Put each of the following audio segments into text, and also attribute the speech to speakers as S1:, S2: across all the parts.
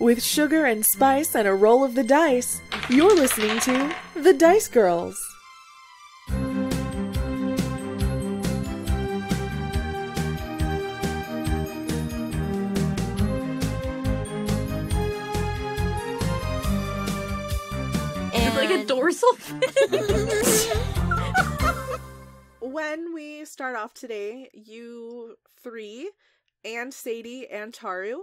S1: With sugar and spice and a roll of the dice, you're listening to The Dice Girls.
S2: It's like a dorsal fin.
S1: When we start off today, you three and Sadie and Taru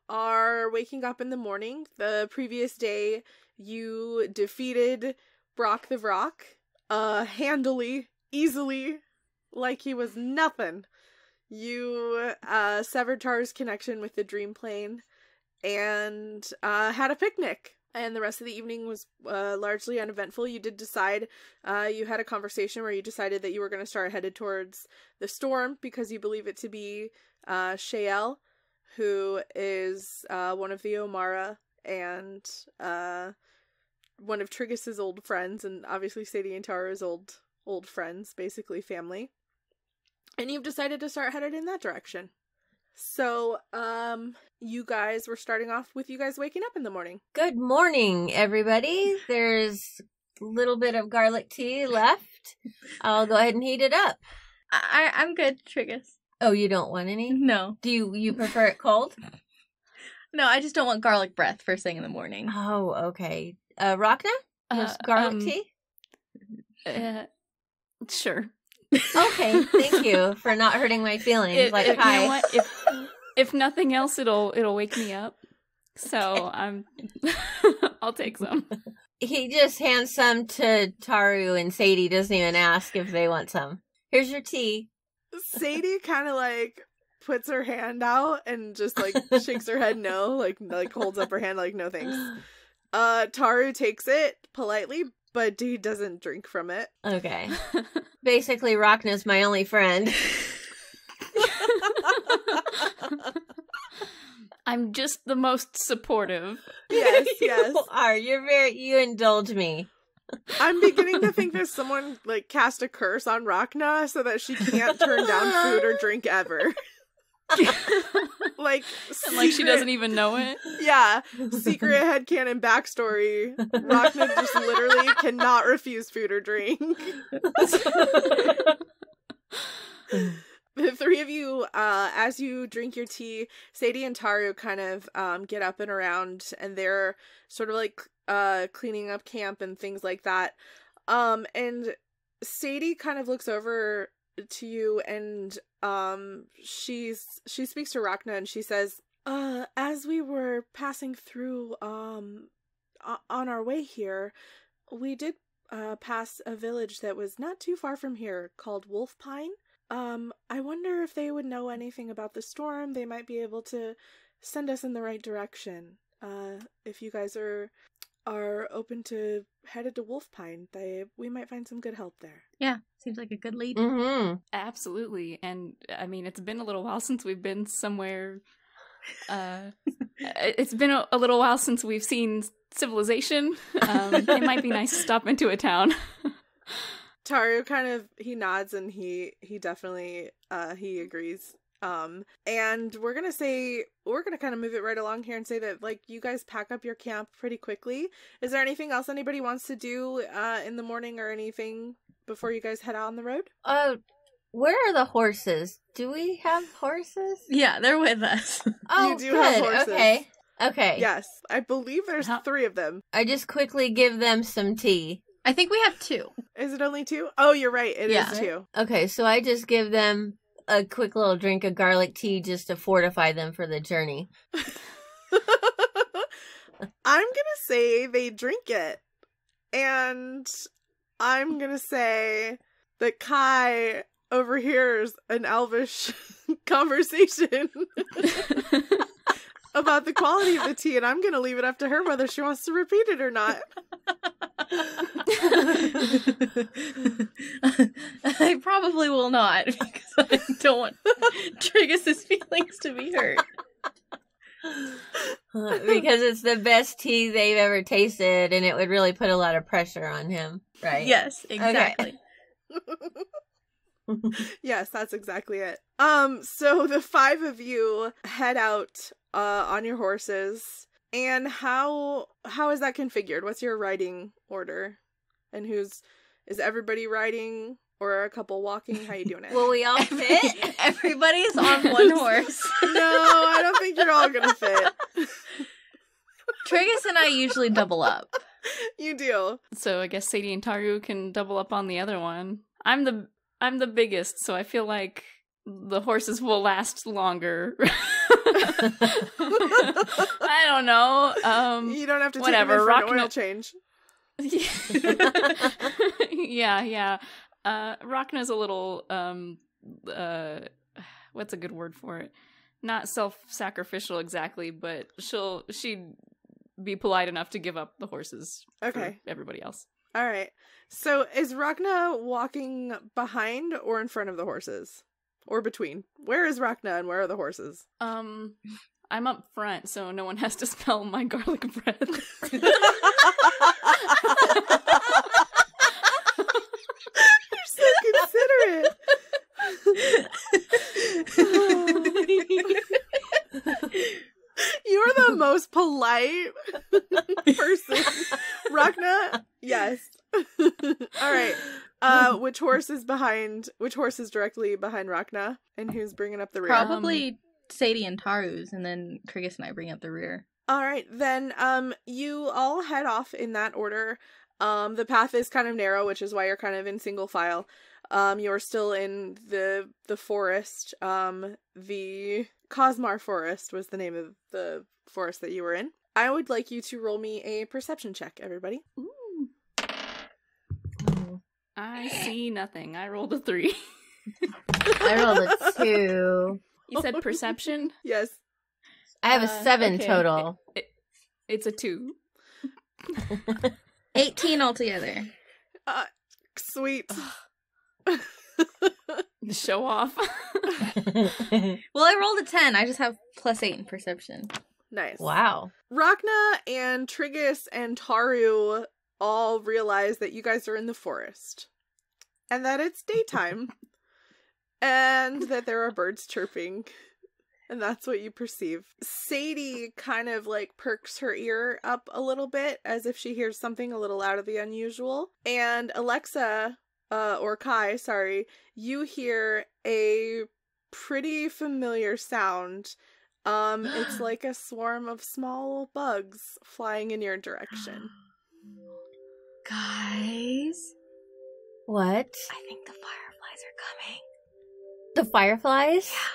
S1: are waking up in the morning. The previous day, you defeated Brock the Vrock handily, easily, like he was nothing. You severed Taru's connection with the dream plane and had a picnic. And the rest of the evening was largely uneventful. You did decide, you had a conversation where you decided that you were going to start headed towards the storm because you believe it to be Shael, who is one of the Omara and one of Triggus' old friends, and obviously Sadie and Tara's old friends, basically family. And you've decided to start headed in that direction. So, you guys, we're starting off with you guys waking up in the morning.
S2: Good morning, everybody. There's a little bit of garlic tea left. I'll go ahead and heat it up.
S3: I'm good, Triggus.
S2: Oh, you don't want any?
S3: No.
S2: Do you prefer it cold?
S3: No, I just don't want garlic breath first thing in the morning.
S2: Oh, okay. Rhakna? Garlic tea?
S3: Sure.
S2: Okay, thank you for not hurting my feelings. Hi.
S3: You know what? If nothing else, it'll wake me up. So I'll take some.
S2: He just hands some to Taru, and Sadie doesn't even ask if they want some. Here's your tea.
S1: Sadie kind of puts her hand out and just shakes her head no, like holds up her hand like no thanks. Taru takes it politely, but he doesn't drink from it.
S2: Okay. Basically, Rhakna's my only friend.
S3: I'm just the most supportive.
S1: Yes.
S2: You are. You indulge me.
S1: I'm beginning to think that someone cast a curse on Rhakna so that she can't turn down food or drink ever. Like
S3: she doesn't even know it.
S1: Yeah, secret headcanon backstory. Rhakna just literally cannot refuse food or drink. The three of you, as you drink your tea, Sadie and Taru kind of get up and around, and they're sort of cleaning up camp and things like that. And Sadie kind of looks over to you, and she speaks to Rhakna, and she says, as we were passing through on our way here, we did pass a village that was not too far from here called Wolfpine. I wonder if they would know anything about the storm. They might be able to send us in the right direction. If you guys are open to headed to Wolfpine, we might find some good help there.
S3: Yeah, seems like a good lead.
S2: Mm-hmm.
S3: Absolutely. And I mean, it's been a little while since we've been somewhere. It's been a little while since we've seen civilization. It might be nice to stop into a town.
S1: Taru he nods, and he definitely he agrees. And we're gonna kind of move it right along here and say that you guys pack up your camp pretty quickly. Is there anything else anybody wants to do in the morning or anything before you guys head out on the road?
S2: Where are the horses? Do we have horses?
S3: Yeah, they're with us.
S2: Oh,
S1: you do
S2: good.
S1: have horses.
S2: Okay.
S1: Yes, I believe there's 3 of them.
S2: I just quickly give them some tea.
S3: I think we have 2.
S1: Is it only 2? Oh, you're right. It is 2.
S2: Okay, so I just give them a quick little drink of garlic tea just to fortify them for the journey.
S1: I'm gonna say they drink it. And I'm gonna say that Kai overhears an elvish conversation about the quality of the tea, and I'm gonna leave it up to her whether she wants to repeat it or not.
S3: I probably will not, because I don't want Triggus' feelings to be hurt.
S2: Because it's the best tea they've ever tasted, and it would really put a lot of pressure on him, right?
S3: Yes, exactly.
S2: Okay.
S1: Yes, that's exactly it. So the 5 of you head out on your horses. And how is that configured? What's your riding order? And is everybody riding or are a couple walking? How you doing it?
S2: Will we all fit?
S4: Everybody's on one horse.
S1: No, I don't think you're all gonna fit.
S4: Triggus and I usually double up.
S1: You do.
S3: So I guess Sadie and Taru can double up on the other one. I'm the biggest, so I feel like the horses will last longer. I don't know.
S1: You don't have to take
S3: whatever.
S1: them in for an oil change.
S3: Yeah. Rhakna's a little what's a good word for it? Not self-sacrificial exactly, but she'd be polite enough to give up the horses for everybody else.
S1: All right. So is Rhakna walking behind or in front of the horses? Or between? Where is Rhakna and where are the horses?
S3: I'm up front, so no one has to smell my garlic bread.
S1: You're so considerate. You're the most polite person. Rhakna, yes. All right. Which horse is directly behind Rhakna? And who's bringing up the rear?
S4: Probably Sadie and Taru's, and then Triggus and I bring up the rear.
S1: All right, then you all head off in that order. The path is kind of narrow, which is why you're kind of in single file. You're still in the forest. The Cosmar Forest was the name of the forest that you were in. I would like you to roll me a perception check, everybody.
S3: Ooh. I see nothing. I rolled a 3.
S2: I rolled a 2.
S3: You said perception?
S1: Yes.
S2: I have a 7 total.
S3: It's a 2.
S4: 18 altogether.
S1: Sweet.
S3: Show off.
S4: Well, I rolled a 10. I just have +8 in perception.
S1: Nice.
S2: Wow.
S1: Rhakna and Triggus and Taru all realize that you guys are in the forest. And that it's daytime. And that there are birds chirping. And that's what you perceive. Sadie kind of like perks her ear up a little bit as if she hears something a little out of the unusual. And Alexa, or Kai, sorry, you hear a pretty familiar sound. It's like a swarm of small bugs flying in your direction.
S4: Guys.
S2: What?
S4: I think the fireflies are coming.
S2: The fireflies?
S4: Yeah.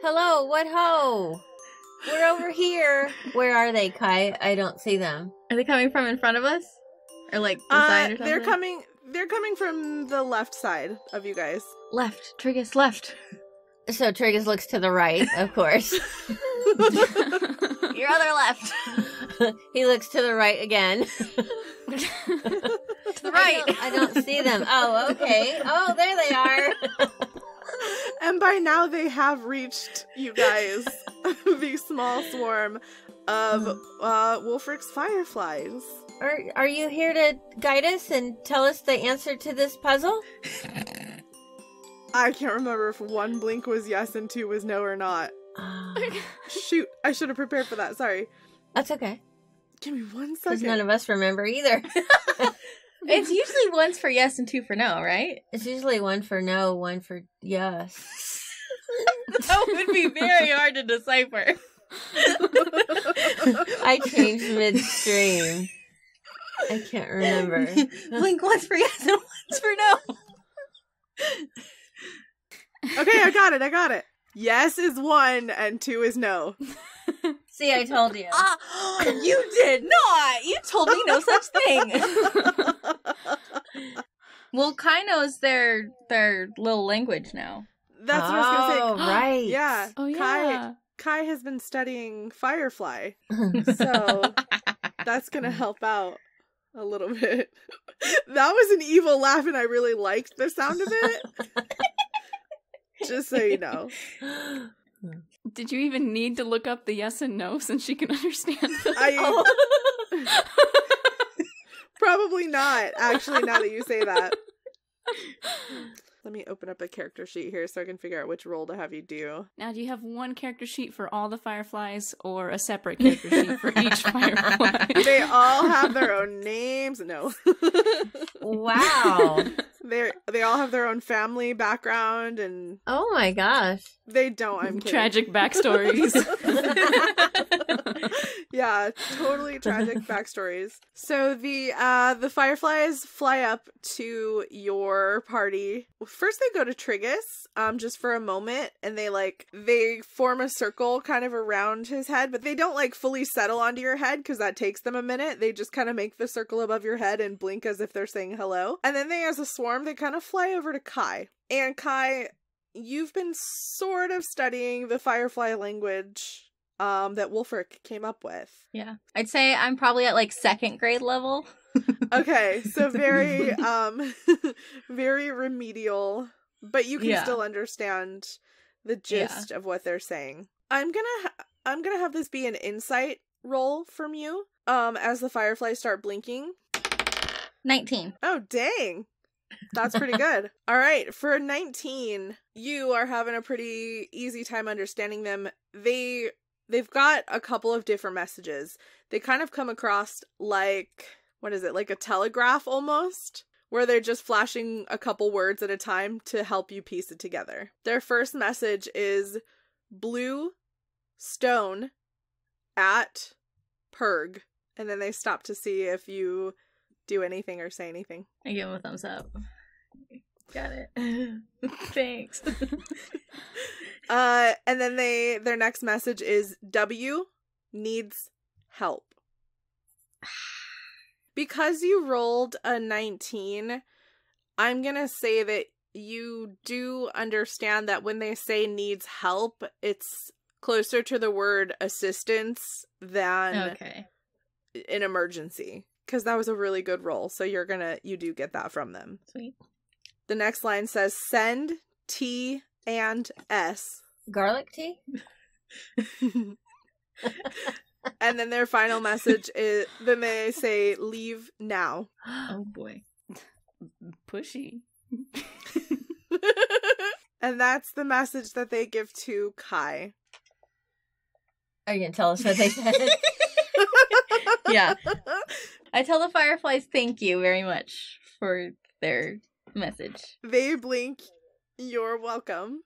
S2: Hello, what ho? We're over here. Where are they, Kai? I don't see them.
S4: Are they coming from in front of us? Or like the side or something?
S1: They're coming from the left side of you guys.
S4: Left. Triggus left.
S2: So Triggus looks to the right, of course.
S4: Your other left.
S2: He looks to the right again.
S4: To the right.
S2: I don't see them. Oh, okay. Oh, there they are.
S1: And by now they have reached you guys. The small swarm of Wolfric's fireflies.
S2: Are you here to guide us and tell us the answer to this puzzle?
S1: I can't remember if 1 blink was yes and 2 was no or not. Shoot, I should have prepared for that. Sorry.
S2: That's okay.
S1: Give me 1
S2: Because
S1: second.
S2: none of us remember either.
S4: It's usually 1 for yes and 2 for no, right?
S2: It's usually 1 for no, 1 for yes.
S4: That would be very hard to decipher.
S2: I changed midstream. I can't remember.
S4: Blink once for yes and once for no.
S1: Okay, I got it. Yes is 1 and 2 is no.
S2: See, I told you.
S4: You did not. You told me no such thing. Well, Kai knows their little language now.
S1: That's what I was gonna say.
S2: Oh, right.
S1: Yeah.
S3: Oh, yeah.
S1: Kai has been studying Firefly, so that's gonna help out a little bit. That was an evil laugh, and I really liked the sound of it. Just so you know.
S3: Did you even need to look up the yes and no since she can understand them?
S1: Probably not, actually, now that you say that. Let me open up a character sheet here so I can figure out which role to have you do.
S3: Now, do you have one character sheet for all the fireflies or a separate character sheet for each firefly?
S1: They all have their own names. No.
S2: Wow.
S1: They all have their own family background and...
S2: Oh my gosh.
S1: They don't, I'm kidding.
S3: Tragic backstories.
S1: Yeah, totally tragic backstories. So the fireflies fly up to your party. First they go to Triggus, just for a moment, and they form a circle kind of around his head, but they don't like fully settle onto your head because that takes them a minute. They just kind of make the circle above your head and blink as if they're saying hello. And then they, as a swarm, they kind of fly over to Kai. And Kai, you've been sort of studying the firefly language that Wolfric came up with.
S4: Yeah. I'd say I'm probably at like 2nd grade level.
S1: Okay, so very very remedial, but you can still understand the gist of what they're saying. I'm gonna have this be an insight roll from you as the fireflies start blinking.
S4: 19.
S1: Oh, dang. That's pretty good. All right, for 19, you are having a pretty easy time understanding them. They've got a couple of different messages. They kind of come across like, what is it, like a telegraph almost, where they're just flashing a couple words at a time to help you piece it together. Their first message is blue stone at Purg, and then they stop to see if you do anything or say anything.
S4: I give him a thumbs up. Got it. Thanks.
S1: And then their next message is W needs help. Because you rolled a 19, I'm gonna say that you do understand that when they say needs help, it's closer to the word assistance than an emergency. Because that was a really good roll, so you do get that from them.
S4: Sweet.
S1: The next line says send T and S.
S2: Garlic tea?
S1: And then their final message is, then they say leave now.
S4: Oh boy.
S3: Pushy.
S1: And that's the message that they give to Kai.
S2: Are you going to tell us what they said?
S4: Yeah. I tell the fireflies thank you very much for their message. They
S1: blink, you're welcome.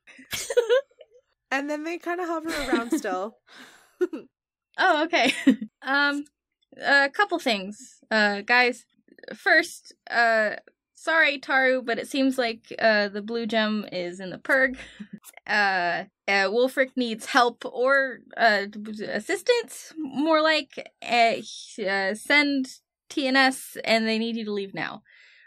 S1: And then they kind of hover around still.
S4: Oh, okay. A couple things. Guys, first, sorry, Taru, but it seems like the blue gem is in the Purg. Wolfric needs help or assistance, more like send TNS, and they need you to leave now.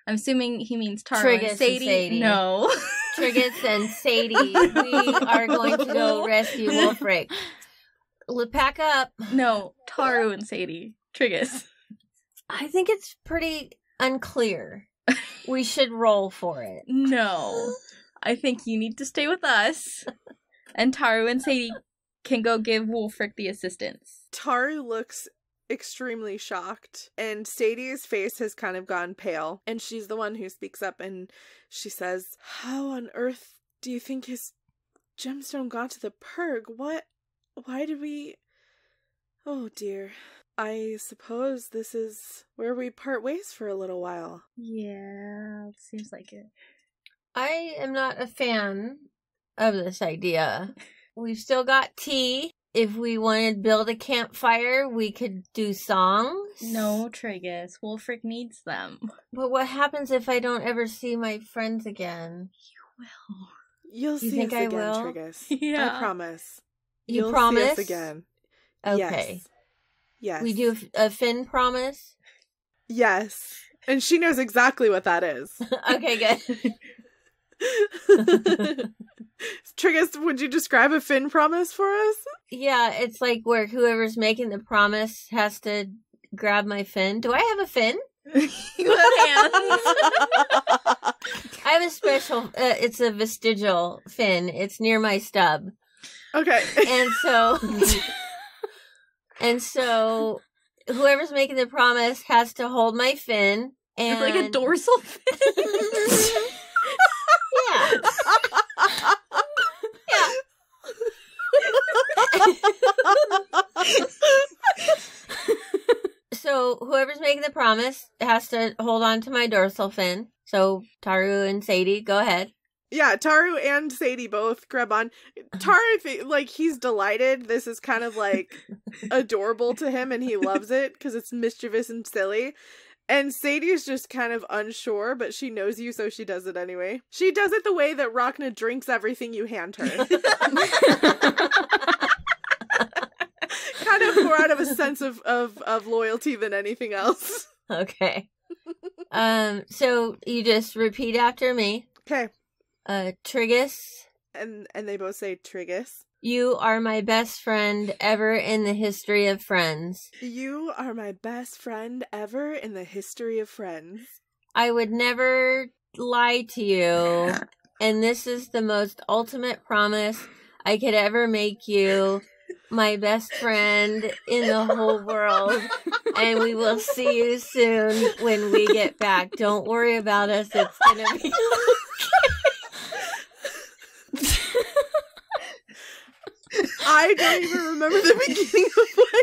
S4: I'm assuming he means Taru and Sadie. No.
S2: Triggus and Sadie, we are going to go rescue Wolfric. Pack up.
S4: No, Taru and Sadie. Triggus.
S2: I think it's pretty unclear. We should roll for it.
S4: No. I think you need to stay with us. And Taru and Sadie can go give Wolfric the assistance.
S1: Taru looks extremely shocked, and Sadie's face has kind of gone pale, and she's the one who speaks up, and she says, how on earth do you think his gemstone got to the Purg? Why did we... Oh dear. I suppose this is where we part ways for a little while.
S4: Yeah, seems like it.
S2: I am not a fan of this idea. We've still got tea. If we wanted to build a campfire, we could do songs.
S4: No, Triggus. Wolfric needs them.
S2: But what happens if I don't ever see my friends again?
S4: You will.
S1: You'll see us again, Triggus.
S4: Yeah.
S1: I promise.
S2: You promise?
S1: See us again.
S2: Okay.
S1: Yes.
S2: We do a Finn promise?
S1: Yes. And she knows exactly what that is.
S2: Okay, good.
S1: Triggus, would you describe a Finn promise for us?
S2: Yeah, it's like where whoever's making the promise has to grab my fin. Do I have a fin?
S4: You have hands.
S2: I have a special, it's a vestigial fin. It's near my stub.
S1: Okay.
S2: And so whoever's making the promise has to hold my fin. And
S4: it's like a dorsal fin.
S2: Yeah. So whoever's making the promise has to hold on to my dorsal fin. So Taru and Sadie, go ahead.
S1: Yeah, Taru and Sadie both grab on. Taru, he's delighted. This is kind of, adorable to him, and he loves it, because it's mischievous and silly. And Sadie's just kind of unsure, but she knows you, so she does it anyway. She does it the way that Rhakna drinks everything you hand her. Kind of more out of a sense of loyalty than anything else.
S2: Okay. So you just repeat after me.
S1: Okay.
S2: Triggus.
S1: And they both say Triggus.
S2: You are my best friend ever in the history of friends.
S1: You are my best friend ever in the history of friends.
S2: I would never lie to you, and this is the most ultimate promise I could ever make you, my best friend in the whole world, and we will see you soon when we get back. Don't worry about us, it's gonna be
S1: I don't even remember the beginning of what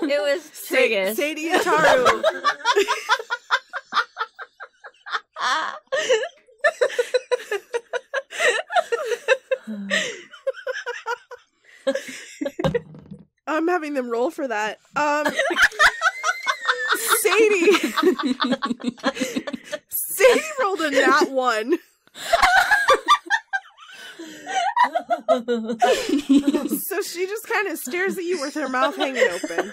S1: you
S2: It was Triggus.
S1: Sadie and Taru. I'm having them roll for that. Sadie rolled a nat 1. So she just kind of stares at you with her mouth hanging open.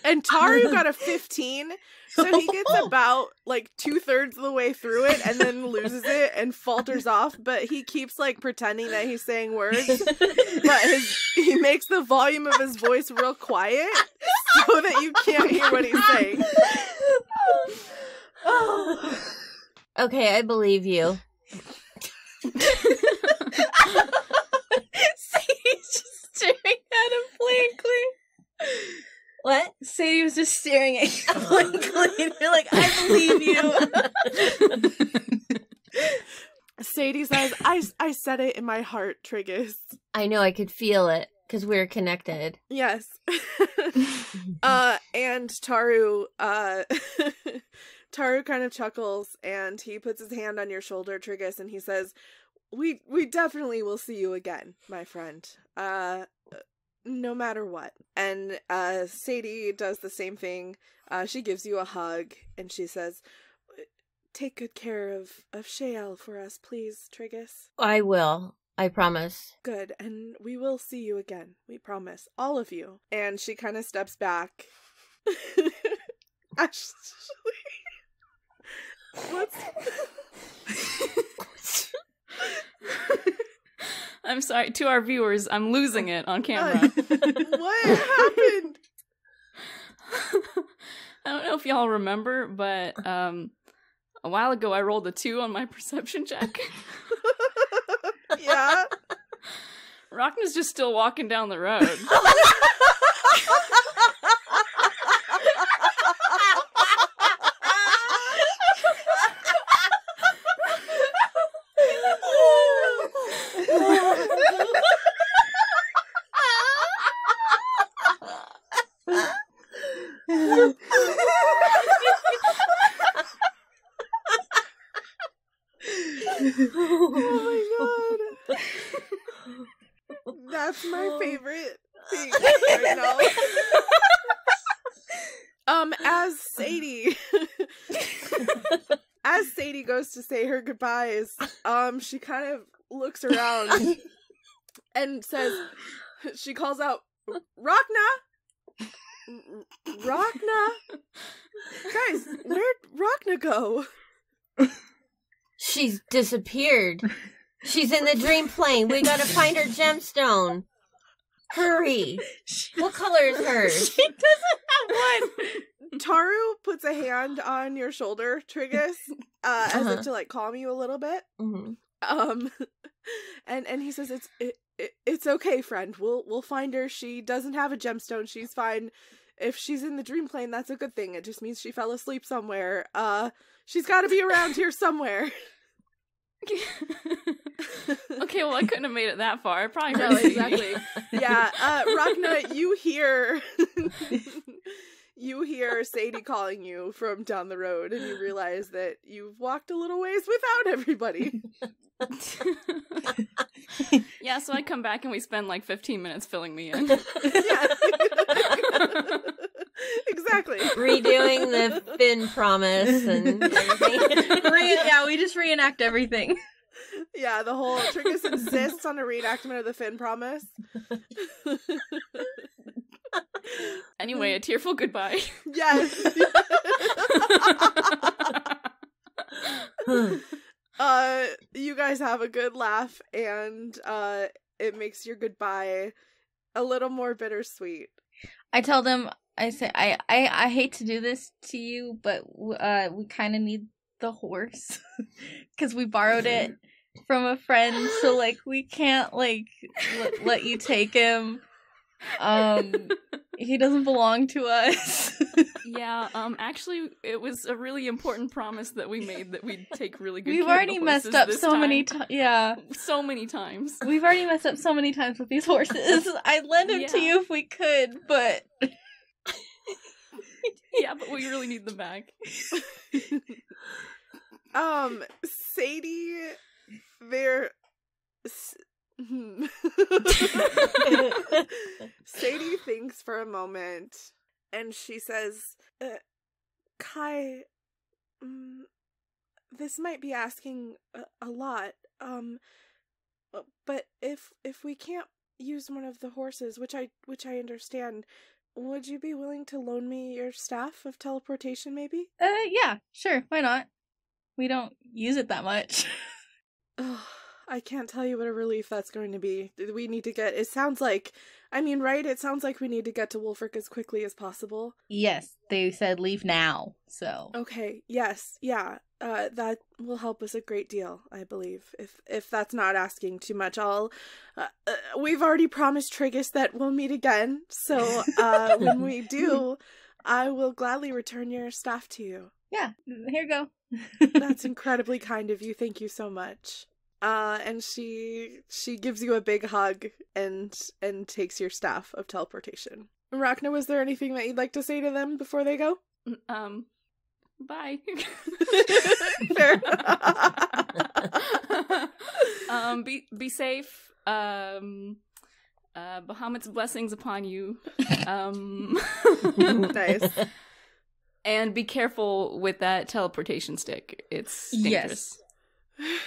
S1: And Taru got a 15, so he gets about 2/3 of the way through it and then loses it and falters off, but he keeps pretending that he's saying words, but he makes the volume of his voice real quiet so that you can't hear what he's saying.
S2: Okay, I believe you.
S4: Sadie's just staring at him blankly.
S2: What?
S4: Sadie was just staring at you blankly, and you're like, I believe you.
S1: Sadie says, I said it in my heart, Triggus.
S2: I know, I could feel it, because we're connected.
S1: Yes. And Taru, Taru kind of chuckles, and he puts his hand on your shoulder, Triggus, and he says, We definitely will see you again, my friend. No matter what. And Sadie does the same thing. She gives you a hug, and she says, Take good care of Shael for us, please, Triggus.
S2: I will. I promise.
S1: Good, and we will see you again. We promise. All of you. And she kind of steps back. Actually, what's...
S3: I'm sorry, to our viewers, I'm losing it on camera.
S1: What happened?
S3: I don't know if y'all remember, but a while ago I rolled a 2 on my perception check.
S1: Yeah?
S3: Rhakna's just still walking down the road.
S1: Oh my god. That's my favorite thing right now. As Sadie goes to say her goodbyes, she kind of looks around and says, she calls out, Rhakna! Rhakna! Guys, where'd Rhakna go?
S2: She's disappeared. She's in the dream plane. We gotta find her gemstone. Hurry. What color is hers?
S4: She doesn't have one.
S1: Taru puts a hand on your shoulder, Triggus, as if to calm you a little bit.
S2: Mm-hmm.
S1: And he says, it's okay, friend. We'll find her. She doesn't have a gemstone. She's fine. If she's in the dream plane, that's a good thing. It just means she fell asleep somewhere. She's got to be around here somewhere.
S3: Okay, well, I couldn't have made it that far. I probably
S1: No,
S3: heard
S1: exactly. Yeah, Rhakna, you hear Sadie calling you from down the road, and you realize that you've walked a little ways without everybody.
S3: Yeah, so I come back and we spend like 15 minutes filling me in.
S1: Yeah. Exactly.
S2: Redoing the Finn promise and everything.
S4: We just reenact everything.
S1: Yeah, the whole Triggus insists on a reenactment of the Finn promise.
S3: Anyway, a tearful goodbye.
S1: Yes. You guys have a good laugh, and it makes your goodbye a little more bittersweet.
S4: I tell them, I say, I hate to do this to you, but we kind of need the horse because we borrowed it from a friend, so like we can't like let you take him. He doesn't belong to us.
S3: Yeah, actually, it was a really important promise that we made that we'd take really good
S4: We've
S3: care
S4: already
S3: of the
S4: messed up so many times. Yeah.
S3: So many times.
S4: We've already messed up so many times with these horses. I'd lend him to you if we could, but...
S3: Yeah, but we really need them back.
S1: Sadie, Sadie thinks for a moment, and she says, Kai, this might be asking a lot, but if we can't use one of the horses, which I understand, would you be willing to loan me your staff of teleportation, maybe?
S4: Yeah, sure, why not? We don't use it that much.
S1: I can't tell you what a relief that's going to be. We need to get, it sounds like, I mean, right? It sounds like we need to get to Wolfric as quickly as possible.
S4: Yes, they said leave now, so.
S1: Okay, yes, yeah. That will help us a great deal, I believe. If that's not asking too much, we've already promised Triggus that we'll meet again, so, when we do, I will gladly return your staff to you.
S4: Yeah, here you go.
S1: That's incredibly kind of you. Thank you so much. And she gives you a big hug and takes your staff of teleportation. Rhakna, was there anything that you'd like to say to them before they go?
S3: Bye.
S1: Fair.
S3: Be safe. Bahamut's blessings upon you.
S1: Nice.
S3: And be careful with that teleportation stick. It's dangerous.
S1: Yes.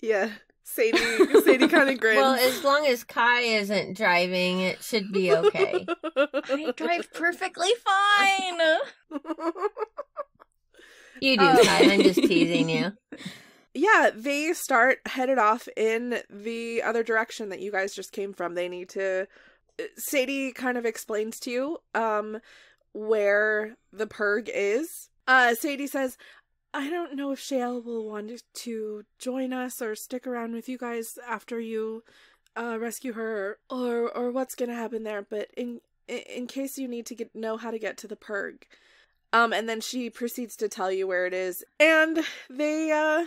S1: Yeah. Sadie kind of grins.
S2: Well, as long as Kai isn't driving, it should be okay.
S4: I drive perfectly fine.
S2: You do, Kai. I'm just teasing you.
S1: Yeah, they headed off in the other direction that you guys just came from. They need to... Sadie kind of explains to you where the Purg is. Sadie says, I don't know if Shale will want to join us or stick around with you guys after you rescue her or what's gonna happen there, but in case you need to know how to get to the Purg. And then she proceeds to tell you where it is, and they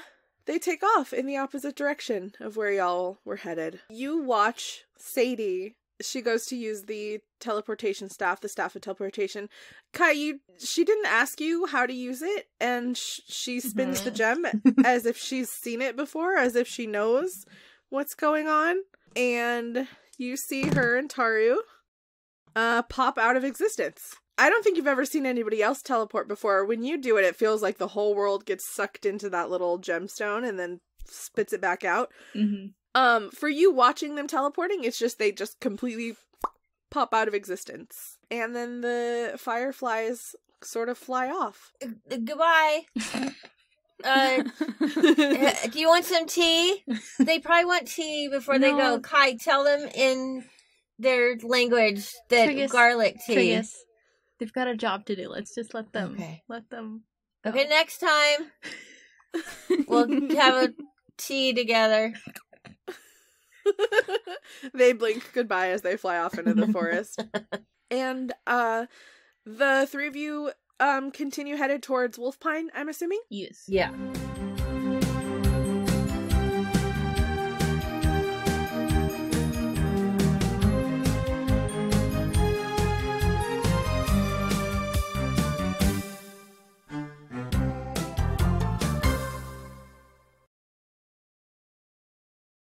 S1: take off in the opposite direction of where y'all were headed. You watch Sadie. She goes to use the teleportation staff, the staff of teleportation. Kai, she didn't ask you how to use it, and she spins the gem as if she's seen it before, as if she knows what's going on. And you see her and Taru pop out of existence. I don't think you've ever seen anybody else teleport before. When you do it, it feels like the whole world gets sucked into that little gemstone and then spits it back out.
S4: Mm-hmm.
S1: For you watching them teleporting, it's just they just completely pop out of existence. And then the fireflies sort of fly off.
S2: Goodbye. Do you want some tea? They probably want tea before they go. Kai, tell them in their language that
S4: Triggus,
S2: garlic tea.
S4: Triggus, they've got a job to do. Let's just let them.
S2: Okay.
S4: Let them.
S2: Okay, next time we'll have a tea together.
S1: They blink goodbye as they fly off into the forest. And the three of you continue headed towards Wolfpine, I'm assuming?
S4: Yes.
S2: Yeah.